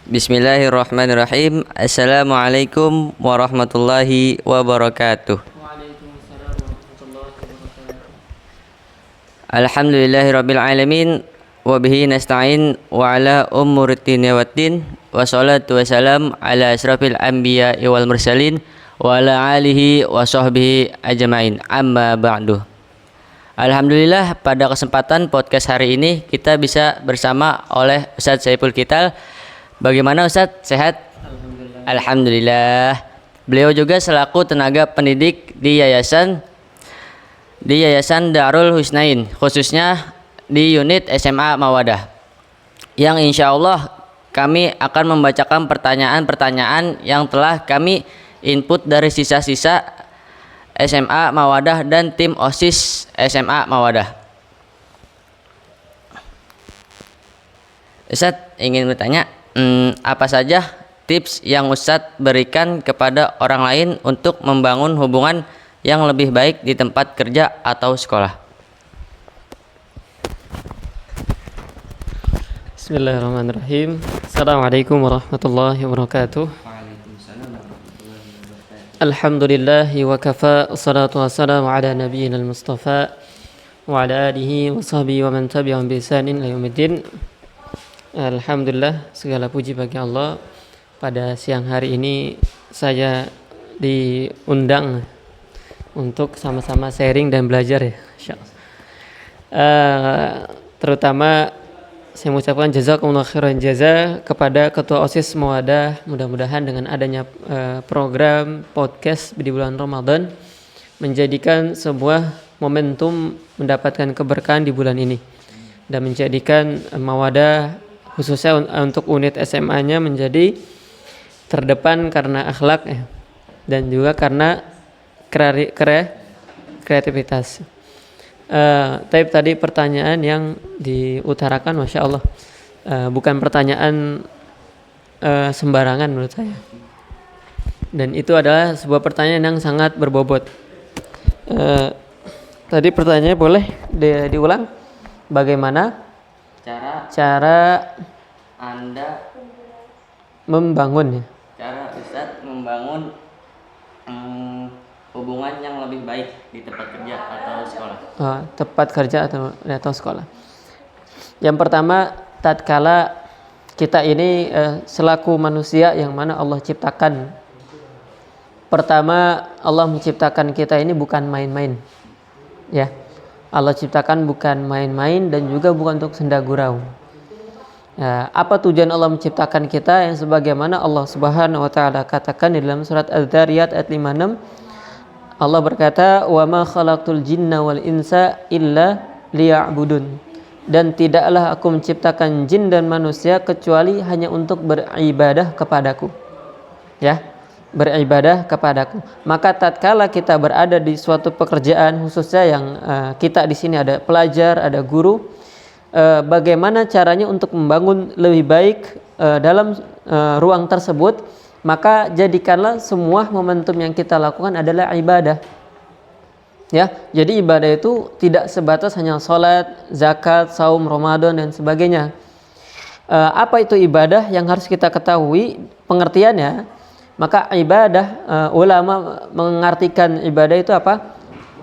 Bismillahirrahmanirrahim. Assalamualaikum warahmatullahi wabarakatuh. Waalaikumsalam warahmatullahi wabarakatuh. Alhamdulillahirabbil alamin wa bihi nasta'in wa ala umurid din waddin wa salatu wassalam ala asrafil anbiya wal mursalin wa ala alihi wa sahbihi ajmain. Amma ba'du. Alhamdulillah, pada kesempatan podcast hari ini kita bisa bersama oleh Ustadz Saiful Qital. Bagaimana Ustadz? Sehat? Alhamdulillah. Beliau juga selaku tenaga pendidik di Yayasan Darul Husnain, khususnya di unit SMA Mawadah, yang insya Allah kami akan membacakan pertanyaan-pertanyaan yang telah kami input dari sisa-sisa SMA Mawadah dan tim OSIS SMA Mawadah. Ustadz ingin bertanya, apa saja tips yang Ustadz berikan kepada orang lain untuk membangun hubungan yang lebih baik di tempat kerja atau sekolah? Bismillahirrahmanirrahim. Assalamualaikum warahmatullahi wabarakatuh. Alhamdulillahi wa kafa, assalatu wassalamu ala nabiyyina al-mustafa wa ala alihi wa sahbihi wa man tabi'ahum bi ihsanin ila yaumiddin. Alhamdulillah, segala puji bagi Allah. Pada siang hari ini saya diundang untuk sama-sama sharing dan belajar ya, insyaallah. Terutama saya mengucapkan jazakumullah khairan jaza kepada Ketua OSIS Mawadah. Mudah-mudahan dengan adanya program podcast di bulan Ramadan menjadikan sebuah momentum mendapatkan keberkahan di bulan ini dan menjadikan Mawadah khususnya untuk unit SMA-nya menjadi terdepan karena akhlak dan juga karena kreativitas. Tadi pertanyaan yang diutarakan, masya Allah, bukan pertanyaan sembarangan menurut saya, dan itu adalah sebuah pertanyaan yang sangat berbobot. Tadi pertanyaannya boleh diulang? Bagaimana cara Anda membangun? Cara Ustadz membangun hubungan yang lebih baik di tempat kerja atau sekolah. Tempat kerja atau sekolah. Yang pertama, tatkala kita ini selaku manusia yang mana Allah ciptakan. Pertama, Allah menciptakan kita ini bukan main-main. Ya. Allah ciptakan bukan main-main dan juga bukan untuk senda gurau. Ya, apa tujuan Allah menciptakan kita? Yang sebagaimana Allah Subhanahu wa taala katakan di dalam surat Az-Zariyat ayat 56. Allah berkata, "Wa ma khalaqtul jinna wal insa illa liya'budun." Dan tidaklah aku menciptakan jin dan manusia kecuali hanya untuk beribadah kepadaku. Ya, beribadah kepadaku. Maka tatkala kita berada di suatu pekerjaan, khususnya yang kita di sini ada pelajar, ada guru, bagaimana caranya untuk membangun lebih baik dalam ruang tersebut? Maka jadikanlah semua momentum yang kita lakukan adalah ibadah. Ya, jadi ibadah itu tidak sebatas hanya salat, zakat, saum, Ramadan dan sebagainya. Apa itu ibadah yang harus kita ketahui pengertiannya? Maka ibadah, ulama mengartikan ibadah itu apa?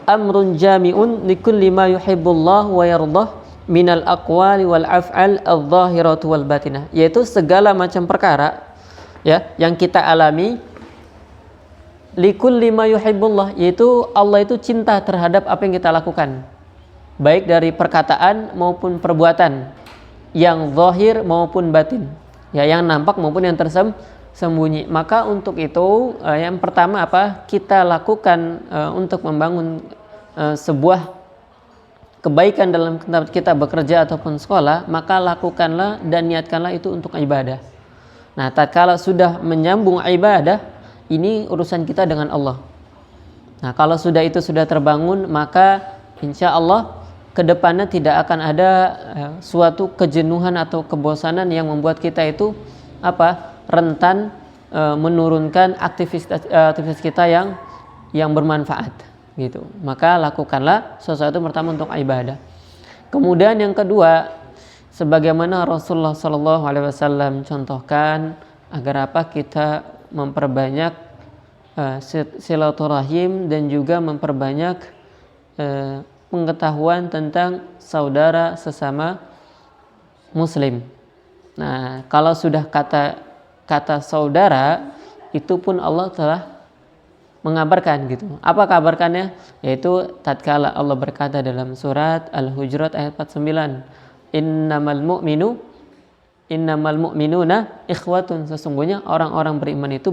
Amrun jami'un likulli ma yuhibbullah wa yardah minal aqwali wal af'al adh-dhahiratu wal batinah, yaitu segala macam perkara ya yang kita alami likulli ma yuhibbullah, yaitu Allah itu cinta terhadap apa yang kita lakukan, baik dari perkataan maupun perbuatan, yang zahir maupun batin, ya yang nampak maupun yang tersembunyi. Maka untuk itu yang pertama apa kita lakukan untuk membangun sebuah kebaikan dalam kita bekerja ataupun sekolah, maka lakukanlah dan niatkanlah itu untuk ibadah. Nah, tatkala sudah menyambung ibadah, ini urusan kita dengan Allah. Nah, kalau sudah terbangun, maka insya Allah kedepannya tidak akan ada suatu kejenuhan atau kebosanan yang membuat kita itu rentan menurunkan aktivitas kita yang bermanfaat gitu. Maka lakukanlah sesuatu pertama untuk ibadah. Kemudian yang kedua, sebagaimana Rasulullah Shallallahu Alaihi Wasallam contohkan agar apa kita memperbanyak silaturahim dan juga memperbanyak pengetahuan tentang saudara sesama muslim. Nah, kalau sudah kata saudara itu pun Allah telah mengabarkan gitu. Apa kabarkannya? Yaitu tatkala Allah berkata dalam surat Al-Hujurat ayat 49, innamal mu'minuna ikhwatun, sesungguhnya orang-orang beriman itu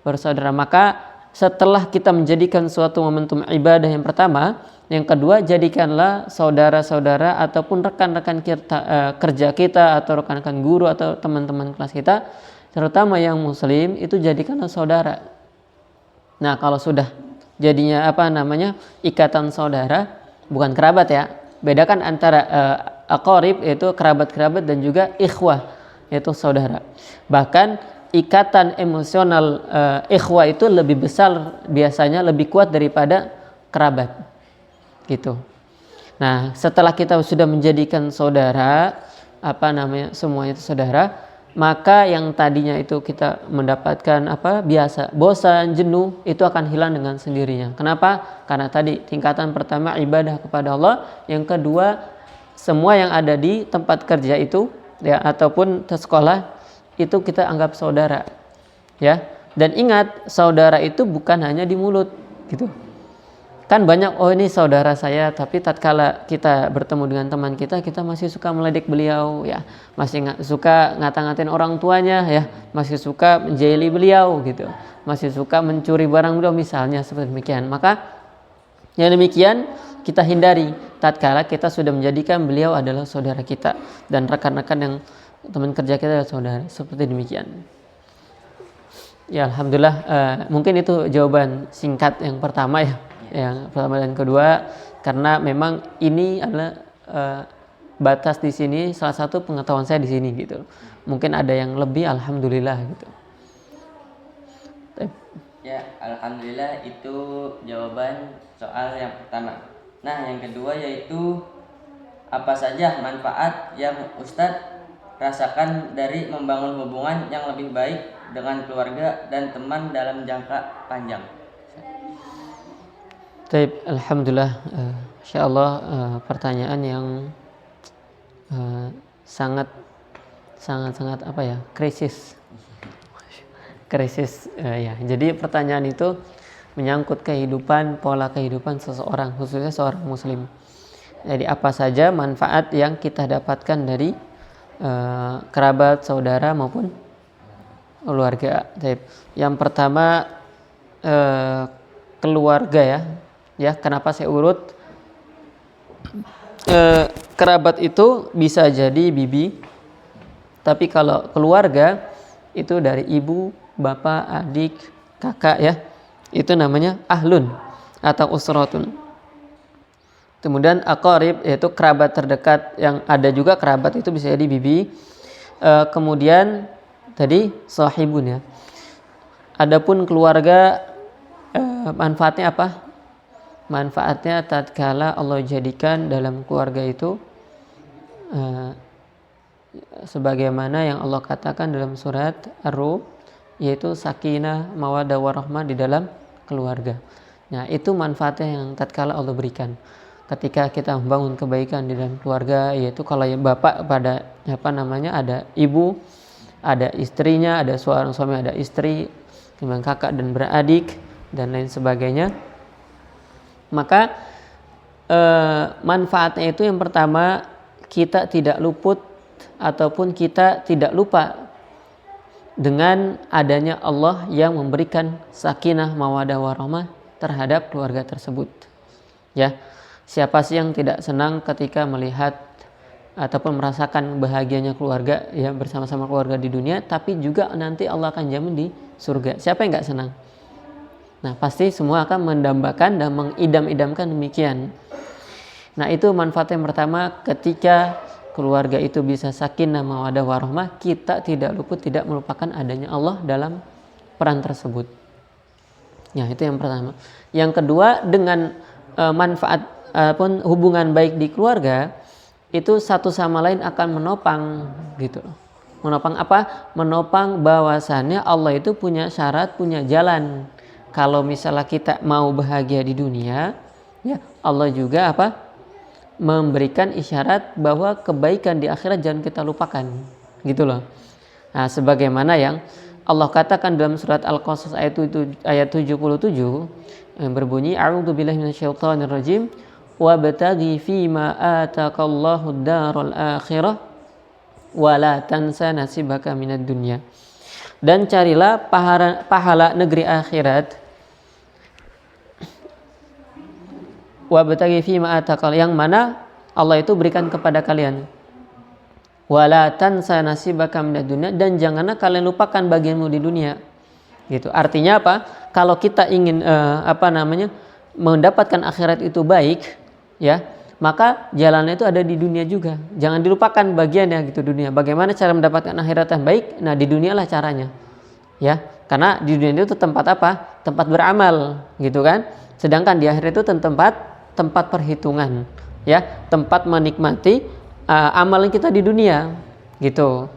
bersaudara. Maka setelah kita menjadikan suatu momentum ibadah yang pertama, yang kedua jadikanlah saudara-saudara ataupun rekan-rekan kita, kerja kita atau rekan-rekan guru atau teman-teman kelas kita, terutama yang muslim, itu jadikanlah saudara. Nah, kalau sudah jadinya ikatan saudara, bukan kerabat ya. Bedakan antara aqarib yaitu kerabat-kerabat dan juga ikhwah yaitu saudara. Bahkan ikatan emosional ikhwah itu lebih besar, biasanya lebih kuat daripada kerabat. Gitu. Nah, setelah kita sudah menjadikan saudara, semuanya itu saudara, maka yang tadinya itu kita mendapatkan biasa bosan, jenuh, itu akan hilang dengan sendirinya. Kenapa? Karena tadi tingkatan pertama ibadah kepada Allah, yang kedua semua yang ada di tempat kerja itu ya ataupun di sekolah itu kita anggap saudara. Ya. Dan ingat, saudara itu bukan hanya di mulut gitu. Kan banyak, oh ini saudara saya, tapi tatkala kita bertemu dengan teman kita masih suka meledek beliau ya, masih suka ngata-ngatain orang tuanya ya, masih suka menjahili beliau gitu, masih suka mencuri barang beliau misalnya, seperti demikian. Maka yang demikian kita hindari tatkala kita sudah menjadikan beliau adalah saudara kita dan rekan-rekan yang teman kerja kita adalah saudara, seperti demikian. Ya, alhamdulillah, mungkin itu jawaban singkat yang pertama ya. Yang pertama dan kedua, karena memang ini adalah batas di sini, salah satu pengetahuan saya di sini gitu. Mungkin ada yang lebih, alhamdulillah gitu. Ya, alhamdulillah itu jawaban soal yang pertama. Nah, yang kedua yaitu apa saja manfaat yang Ustadz rasakan dari membangun hubungan yang lebih baik dengan keluarga dan teman dalam jangka panjang. Baik, alhamdulillah, insyaallah pertanyaan yang sangat krisis ya. Jadi pertanyaan itu menyangkut pola kehidupan seseorang, khususnya seorang muslim. Jadi apa saja manfaat yang kita dapatkan dari kerabat, saudara maupun keluarga. Yang pertama keluarga ya, kenapa saya urut? Kerabat itu bisa jadi bibi, tapi kalau keluarga itu dari ibu, bapak, adik, kakak ya, itu namanya ahlun atau usratun. Kemudian aqarib yaitu kerabat terdekat, yang ada juga kerabat itu bisa jadi bibi. Kemudian tadi sahibun ya. Adapun keluarga, manfaatnya apa? Manfaatnya tatkala Allah jadikan dalam keluarga itu sebagaimana yang Allah katakan dalam surat Ar-Rum, yaitu sakinah, mawaddah, warahmah di dalam keluarga. Nah, itu manfaatnya yang tatkala Allah berikan. Ketika kita membangun kebaikan di dalam keluarga, yaitu kalau bapak pada ada ibu, ada istrinya, ada seorang suami, ada istri, kemudian kakak dan beradik dan lain sebagainya. Maka manfaatnya itu yang pertama, kita tidak luput ataupun kita tidak lupa dengan adanya Allah yang memberikan sakinah, mawaddah, warahmah terhadap keluarga tersebut. Ya, siapa sih yang tidak senang ketika melihat ataupun merasakan bahagianya keluarga ya, bersama-sama keluarga di dunia, tapi juga nanti Allah akan jamin di surga. Siapa yang nggak senang? Nah, pasti semua akan mendambakan dan mengidam-idamkan demikian. Nah, itu manfaat yang pertama, ketika keluarga itu bisa sakinah, mawaddah, warahmah, kita tidak luput, tidak melupakan adanya Allah dalam peran tersebut. Ya, itu yang pertama. Yang kedua, dengan manfaat pun hubungan baik di keluarga, itu satu sama lain akan menopang gitu loh. Menopang apa? Menopang bahwasannya Allah itu punya syarat, punya jalan. Kalau misalnya kita mau bahagia di dunia, ya Allah juga apa? Memberikan isyarat bahwa kebaikan di akhirat jangan kita lupakan. Gitu loh. Nah, sebagaimana yang Allah katakan dalam surat Al-Qasas ayat 77 yang berbunyi a'udzubillahi minasyaitonirrajim wabtaghi fima ataqallahu ad-daral akhirah wala tansa nasibaka minad dunya. Dan carilah pahala negeri akhirat. Wabtaghi fima ataqal, yang mana Allah itu berikan kepada kalian. Wala tansa nasibaka minad dunya, dan janganlah kalian lupakan bagianmu di dunia. Gitu. Artinya apa? Kalau kita ingin mendapatkan akhirat itu baik, ya, maka jalannya itu ada di dunia juga. Jangan dilupakan bagiannya gitu dunia. Bagaimana cara mendapatkan akhirat yang baik? Nah, di dunialah caranya. Ya, karena di dunia itu tempat apa? Tempat beramal, gitu kan? Sedangkan di akhirat itu tempat perhitungan, ya, tempat menikmati amalan kita di dunia, gitu.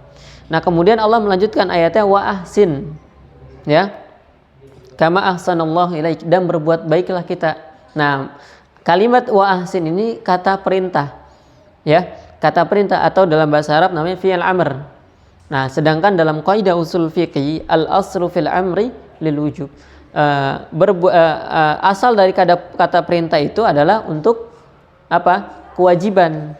Nah, kemudian Allah melanjutkan ayatnya wa ahsin, ya, kama ahsanallahu ilaik, dan berbuat baiklah kita. Nah, kalimat wa ahsin ini kata perintah, ya, kata perintah, atau dalam bahasa Arab namanya fi'il amr. Nah, sedangkan dalam kaidah usul fiqih al aslu fil amri lil wujub, asal dari kata perintah itu adalah untuk apa? Kewajiban.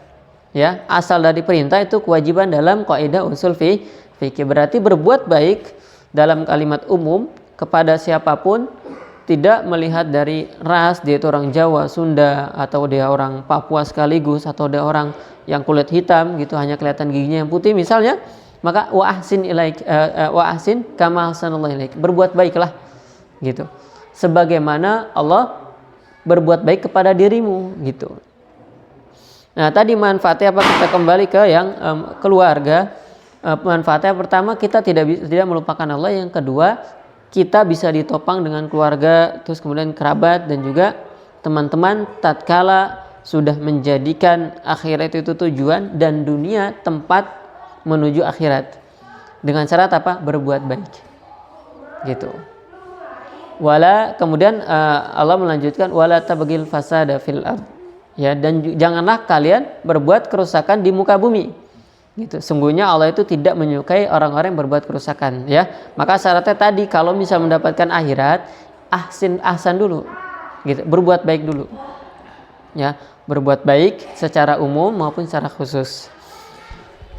Ya, asal dari perintah itu kewajiban dalam kaidah usul fikih. Berarti berbuat baik dalam kalimat umum kepada siapapun, tidak melihat dari ras, dia itu orang Jawa, Sunda, atau dia orang Papua sekaligus, atau dia orang yang kulit hitam gitu, hanya kelihatan giginya yang putih misalnya, maka wa ahsin ilaik, wa ahsin kama ahsanallahu ilaik, berbuat baiklah gitu, sebagaimana Allah berbuat baik kepada dirimu gitu. Nah, tadi manfaatnya apa? Kita kembali ke yang keluarga. Manfaatnya pertama, kita tidak melupakan Allah. Yang kedua, kita bisa ditopang dengan keluarga, terus kemudian kerabat, dan juga teman-teman tatkala sudah menjadikan akhirat itu tujuan dan dunia tempat menuju akhirat. Dengan syarat apa? Berbuat baik. Gitu. Kemudian Allah melanjutkan wala tabghil fasada fil ard. Ya, dan janganlah kalian berbuat kerusakan di muka bumi. Gitu. Sungguhnya Allah itu tidak menyukai orang-orang yang berbuat kerusakan, ya. Maka syaratnya tadi, kalau bisa mendapatkan akhirat, ahsan dulu. Gitu. Berbuat baik dulu. Ya, berbuat baik secara umum maupun secara khusus.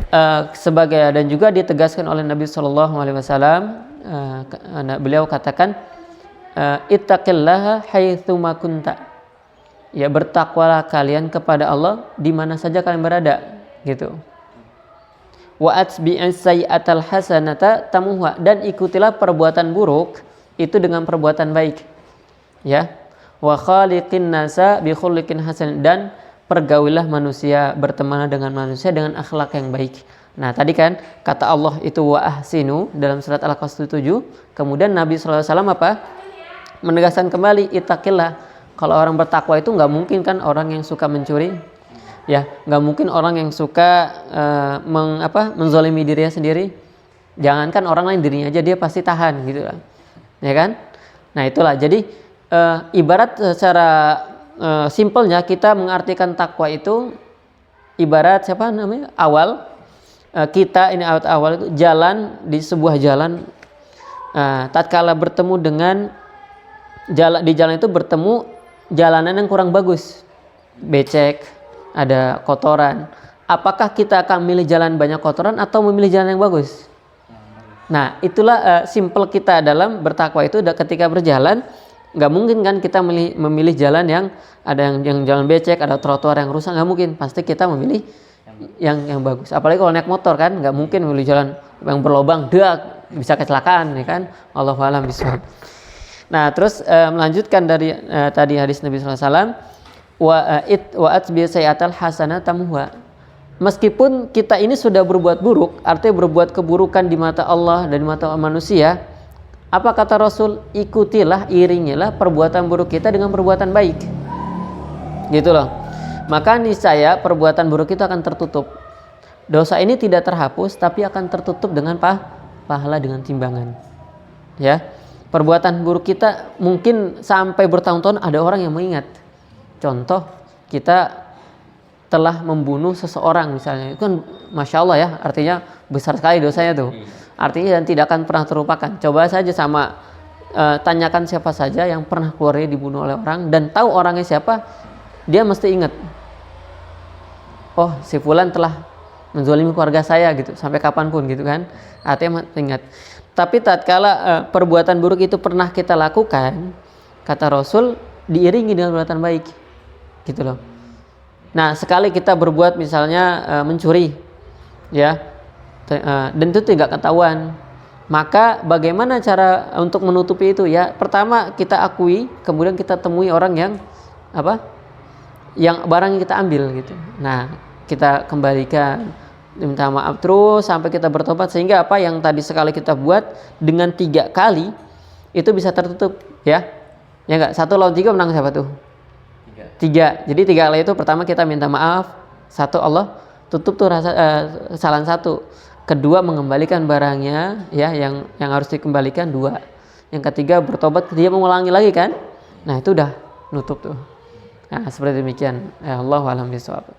Dan juga ditegaskan oleh Nabi sallallahu alaihi wasallam, beliau katakan ittaqillaha haitsu ma kunta. Ya, bertakwalah kalian kepada Allah di mana saja kalian berada, gitu. Wa atbi'is sayyi'atal hasanata tamuha, dan ikutilah perbuatan buruk itu dengan perbuatan baik. Ya. Wa khaliqin nasa bi khuluqin hasan, dan pergaulilah manusia, berteman dengan manusia dengan akhlak yang baik. Nah, tadi kan kata Allah itu wa ahsinu dalam surat Al-Qasas 7. Kemudian Nabi sallallahu alaihi wasallam apa? Menegaskan kembali ittaqillah. Kalau orang bertakwa itu nggak mungkin kan orang yang suka mencuri, ya, nggak mungkin orang yang suka menzalimi dirinya sendiri. Jangankan orang lain, dirinya aja dia pasti tahan, gitu kan, ya kan? Nah, itulah. Jadi ibarat secara simpelnya kita mengartikan takwa itu ibarat kita ini awal itu jalan di sebuah jalan. Tatkala bertemu dengan di jalan itu bertemu jalanan yang kurang bagus, becek, ada kotoran. Apakah kita akan memilih jalan banyak kotoran atau memilih jalan yang bagus? Nah, itulah simpel kita dalam bertakwa itu. Ketika berjalan, nggak mungkin kan kita memilih jalan yang ada yang jalan becek, ada trotoar yang rusak, nggak mungkin. Pasti kita memilih yang bagus. Apalagi kalau naik motor kan, nggak mungkin memilih jalan yang berlobang, bisa kecelakaan, ya kan? Allahu a'lam bishawab. Nah, terus melanjutkan dari tadi hadis Nabi sallallahu alaihi wasallam, wa atbi sayyatal hasanah tamuha. Meskipun kita ini sudah berbuat buruk, artinya berbuat keburukan di mata Allah dan di mata manusia, apa kata Rasul? Ikutilah, iringilah perbuatan buruk kita dengan perbuatan baik. Gitu loh. maka niscaya perbuatan buruk itu akan tertutup. Dosa ini tidak terhapus tapi akan tertutup dengan pahala dengan timbangan. Ya. Perbuatan buruk kita mungkin sampai bertahun-tahun ada orang yang mengingat. Contoh, kita telah membunuh seseorang misalnya, itu kan masya Allah ya, artinya besar sekali dosanya tuh. Artinya dan tidak akan pernah terlupakan. Coba saja tanyakan siapa saja yang pernah keluarga dibunuh oleh orang dan tahu orangnya siapa, dia mesti ingat. Oh, si fulan telah menzalimi keluarga saya gitu, sampai kapanpun gitu kan. Artinya ingat. Tapi tatkala perbuatan buruk itu pernah kita lakukan, kata Rasul, diiringi dengan perbuatan baik, gitu loh. Nah, sekali kita berbuat misalnya mencuri, ya, dan itu tidak ketahuan, maka bagaimana cara untuk menutupi itu? Ya, pertama kita akui, kemudian kita temui orang yang yang barang yang kita ambil gitu. Nah, kita kembalikan, minta maaf terus sampai kita bertobat, sehingga apa yang tadi sekali kita buat dengan 3 kali itu bisa tertutup, ya enggak. 1 lawan 3 menang siapa tuh? 3. Jadi 3 kali itu pertama kita minta maaf, 1 Allah tutup tuh kesalahan 1. Kedua mengembalikan barangnya, ya yang harus dikembalikan 2. Yang ketiga bertobat, dia mengulangi lagi kan? Nah, itu udah nutup tuh. Nah, seperti demikian. Allahu a'lam bishawab.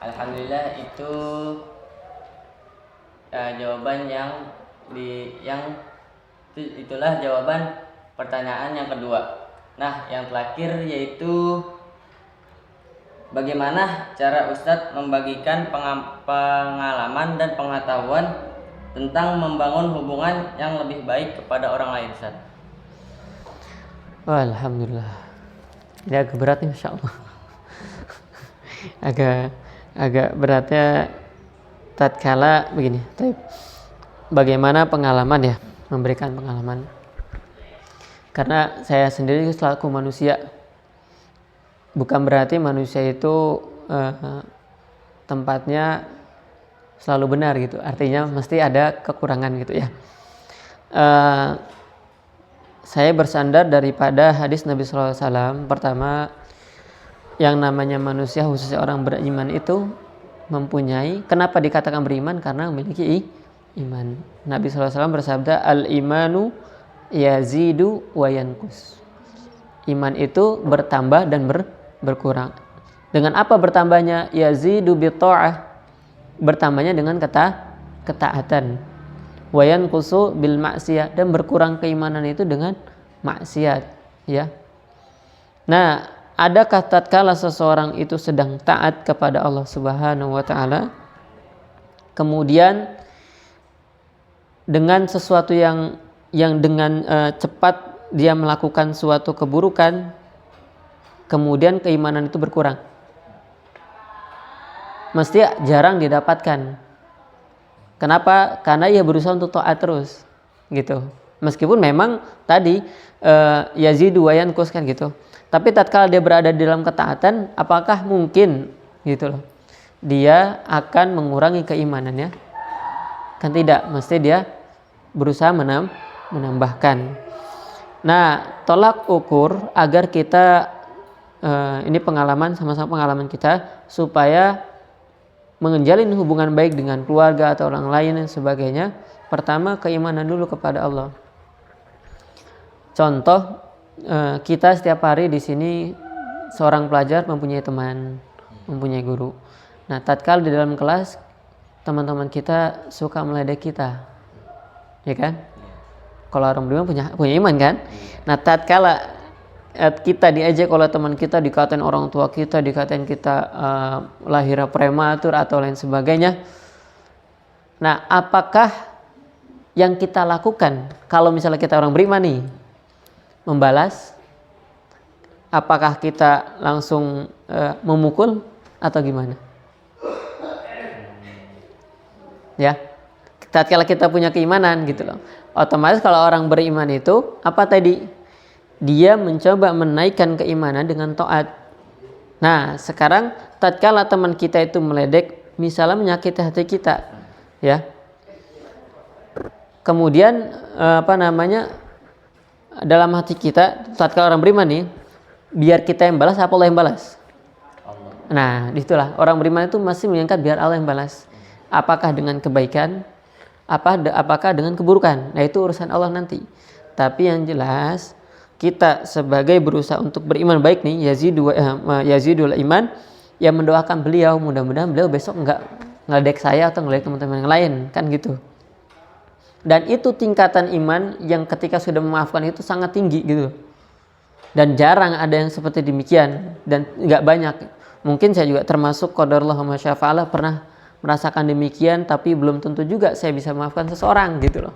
Alhamdulillah, itu jawaban itulah jawaban pertanyaan yang kedua. Nah, yang terakhir yaitu bagaimana cara Ustadz membagikan pengalaman dan pengetahuan tentang membangun hubungan yang lebih baik kepada orang lain, Ustadz? Alhamdulillah. Ini agak berat nih, Masya Allah. agak beratnya tatkala begini. Bagaimana pengalaman, ya, memberikan pengalaman. Karena saya sendiri selaku manusia, bukan berarti manusia itu tempatnya selalu benar gitu. Artinya mesti ada kekurangan gitu, ya. Saya bersandar daripada hadis Nabi SAW. Pertama, yang namanya manusia, khususnya orang beriman itu mempunyai, kenapa dikatakan beriman? Karena memiliki iman. Nabi SAW bersabda, al-imanu yazidu wa yanqus. Iman itu bertambah dan berkurang. Dengan apa bertambahnya? Yazidu bi ta'ah, bertambahnya dengan ketaatan. Wa yanqusu bil maksiyah, dan berkurang keimanan itu dengan maksiat, ya. Nah, adakah tatkala seseorang itu sedang taat kepada Allah Subhanahu wa taala, kemudian dengan sesuatu yang dengan cepat dia melakukan suatu keburukan, kemudian keimanan itu berkurang? Mesti jarang didapatkan. Kenapa? Karena ia berusaha untuk taat terus, gitu. Meskipun memang tadi yazidu wa yanqus kan gitu. Tapi tatkala dia berada di dalam ketaatan, apakah mungkin gitu loh dia akan mengurangi keimanannya? Kan tidak, mesti dia berusaha menambahkan. Nah, tolak ukur agar kita ini pengalaman, sama-sama pengalaman kita, supaya menjalin hubungan baik dengan keluarga atau orang lain dan sebagainya. Pertama, keimanan dulu kepada Allah. Contoh, kita setiap hari di sini seorang pelajar mempunyai teman, mempunyai guru. Nah, tatkala di dalam kelas teman-teman kita suka meledek kita, ya kan? Kalau orang beriman punya iman kan? Nah, tatkala kita diajak oleh teman kita, dikatain orang tua kita, dikatain kita lahir prematur atau lain sebagainya. Nah, apakah yang kita lakukan kalau misalnya kita orang beriman nih, membalas? Apakah kita langsung memukul atau gimana? Ya, tatkala kita punya keimanan gitu loh, otomatis kalau orang beriman itu apa tadi? Dia mencoba menaikkan keimanan dengan taat. Nah, sekarang tatkala teman kita itu meledek, misalnya menyakiti hati kita, ya. Kemudian dalam hati kita, tatkala orang beriman nih, biar kita yang balas apa Allah yang balas? Nah, disitulah orang beriman itu masih mengingat biar Allah yang balas. Apakah dengan kebaikan, apakah dengan keburukan. Nah, itu urusan Allah nanti. Tapi yang jelas kita sebagai berusaha untuk beriman baik nih, yazidul iman, yang mendoakan beliau, mudah-mudahan beliau besok enggak ngeledek saya atau ngeledek teman-teman yang lain, kan gitu. Dan itu tingkatan iman yang ketika sudah memaafkan itu sangat tinggi gitu. Dan jarang ada yang seperti demikian, dan enggak banyak. Mungkin saya juga termasuk qadarullah wa masyafa'alah pernah merasakan demikian, tapi belum tentu juga saya bisa memaafkan seseorang gitu loh.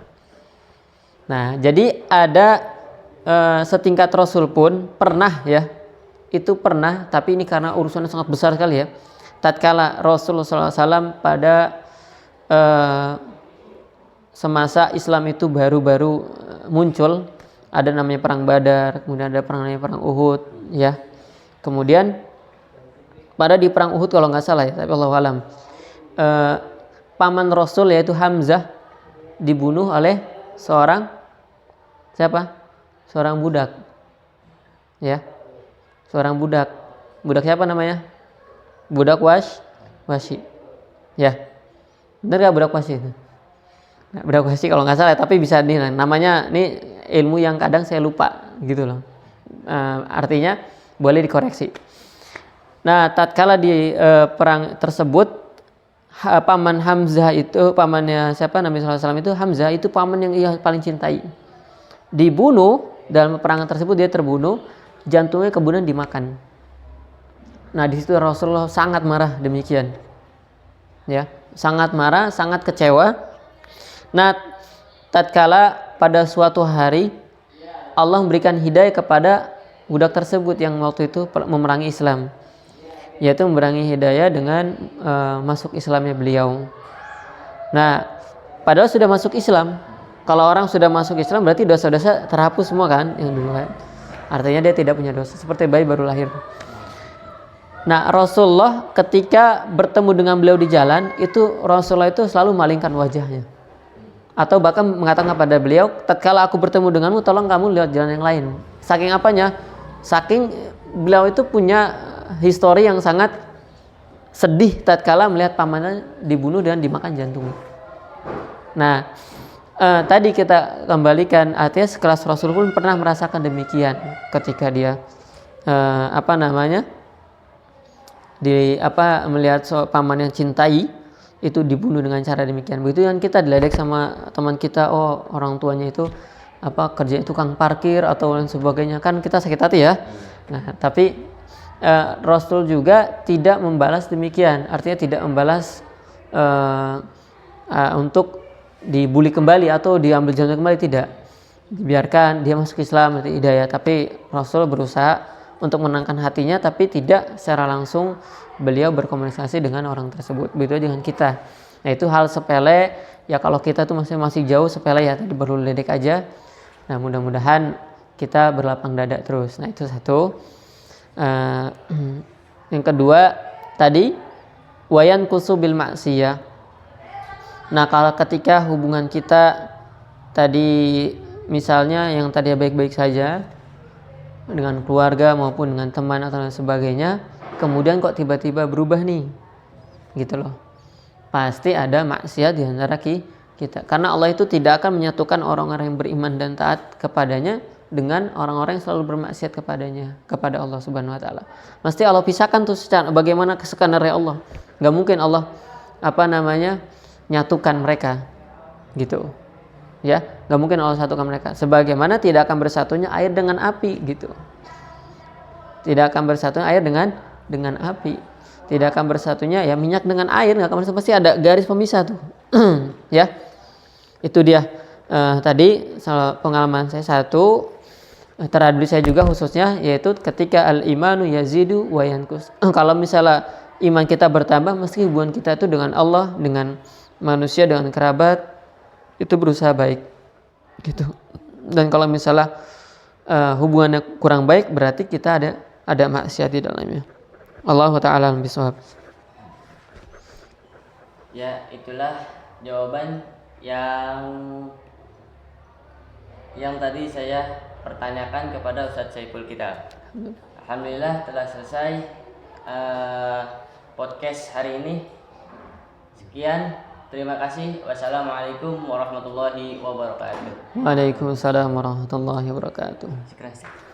Nah, jadi ada setingkat Rasul pun pernah ya, itu pernah, tapi ini karena urusannya sangat besar sekali ya. Tatkala Rasulullah SAW pada semasa Islam itu baru-baru muncul, ada namanya perang Badar, kemudian ada namanya perang Uhud ya. Kemudian pada di perang Uhud kalau nggak salah ya, tapi Allahu alam, paman Rasul yaitu Hamzah dibunuh oleh seorang siapa? Seorang budak. Ya. Seorang budak. Budak siapa namanya? Budak Wahsy. Ya. Benar enggak budak Wahsy itu? Nah, budak Wahsy kalau nggak salah, tapi bisa nih namanya nih ilmu yang kadang saya lupa gitu loh. Artinya boleh dikoreksi. Nah, tatkala di perang tersebut, paman Hamzah itu, pamannya siapa Nabi SAW itu, Hamzah itu paman yang ia paling cintai. Dibunuh dalam peperangan tersebut, dia terbunuh, jantungnya kemudian dimakan. Nah, di situ Rasulullah sangat marah demikian. Ya, sangat marah, sangat kecewa. Nah, tatkala pada suatu hari Allah memberikan hidayah kepada budak tersebut yang waktu itu memerangi Islam, yaitu memerangi hidayah dengan masuk Islamnya beliau. Nah, padahal sudah masuk Islam. Kalau orang sudah masuk Islam berarti dosa-dosa terhapus semua kan yang dulu kan. Artinya dia tidak punya dosa, seperti bayi baru lahir. Nah, Rasulullah ketika bertemu dengan beliau di jalan, itu Rasulullah itu selalu malingkan wajahnya. Atau bahkan mengatakan kepada beliau, tatkala aku bertemu denganmu, tolong kamu lihat jalan yang lain. Saking apanya? Saking beliau itu punya histori yang sangat sedih tatkala melihat pamannya dibunuh dan dimakan jantungnya. Nah, tadi kita kembalikan, artinya sekelas Rasul pun pernah merasakan demikian ketika dia melihat paman yang cintai itu dibunuh dengan cara demikian. Begitu yang kita diledek sama teman kita, oh orang tuanya itu kerja tukang parkir atau lain sebagainya, kan kita sakit hati ya. Nah, tapi Rasul juga tidak membalas demikian, artinya tidak membalas untuk dibuli kembali atau diambil jantung kembali, tidak. Dibiarkan dia masuk Islam, nanti hidayah. Tapi Rasul berusaha untuk menenangkan hatinya, tapi tidak secara langsung beliau berkomunikasi dengan orang tersebut. Begitu dengan kita. Nah, itu hal sepele ya, kalau kita tuh masih jauh sepele ya, tadi baru ledek aja. Nah, mudah-mudahan kita berlapang dada terus. Nah, itu satu. Yang kedua tadi wayan kusu bil maksiyah. Nah, kalau ketika hubungan kita tadi misalnya yang tadi baik-baik saja dengan keluarga maupun dengan teman atau lain sebagainya, kemudian kok tiba-tiba berubah nih, gitu loh. Pasti ada maksiat di antara kita. Karena Allah itu tidak akan menyatukan orang-orang yang beriman dan taat kepadanya dengan orang-orang yang selalu bermaksiat kepada Allah Subhanahu wa taala. Mesti Allah pisahkan tuh secara bagaimana skenario Allah. Enggak mungkin Allah nyatukan mereka. Gitu. Ya, enggak mungkin Allah satukan mereka. Sebagaimana tidak akan bersatunya air dengan api gitu. Tidak akan bersatunya air dengan api. Tidak akan bersatunya ya minyak dengan air, enggak akan bersatu, pasti ada garis pemisah tuh. Ya. Itu dia. Tadi pengalaman saya satu terhadap saya juga khususnya, yaitu ketika al-imanu yazidu wa yanqus. Kalau misalnya iman kita bertambah, meski hubungan kita itu dengan Allah, dengan manusia, dengan kerabat itu berusaha baik gitu. Dan kalau misalnya hubungannya kurang baik, berarti kita ada maksiat di dalamnya. Allahu ta'ala bishawab. Ya, itulah jawaban yang tadi saya pertanyakan kepada Ustadz Saiful kita. Alhamdulillah telah selesai podcast hari ini. Sekian, terima kasih. Wassalamualaikum warahmatullahi wabarakatuh. Waalaikumsalam warahmatullahi wabarakatuh. Sekian.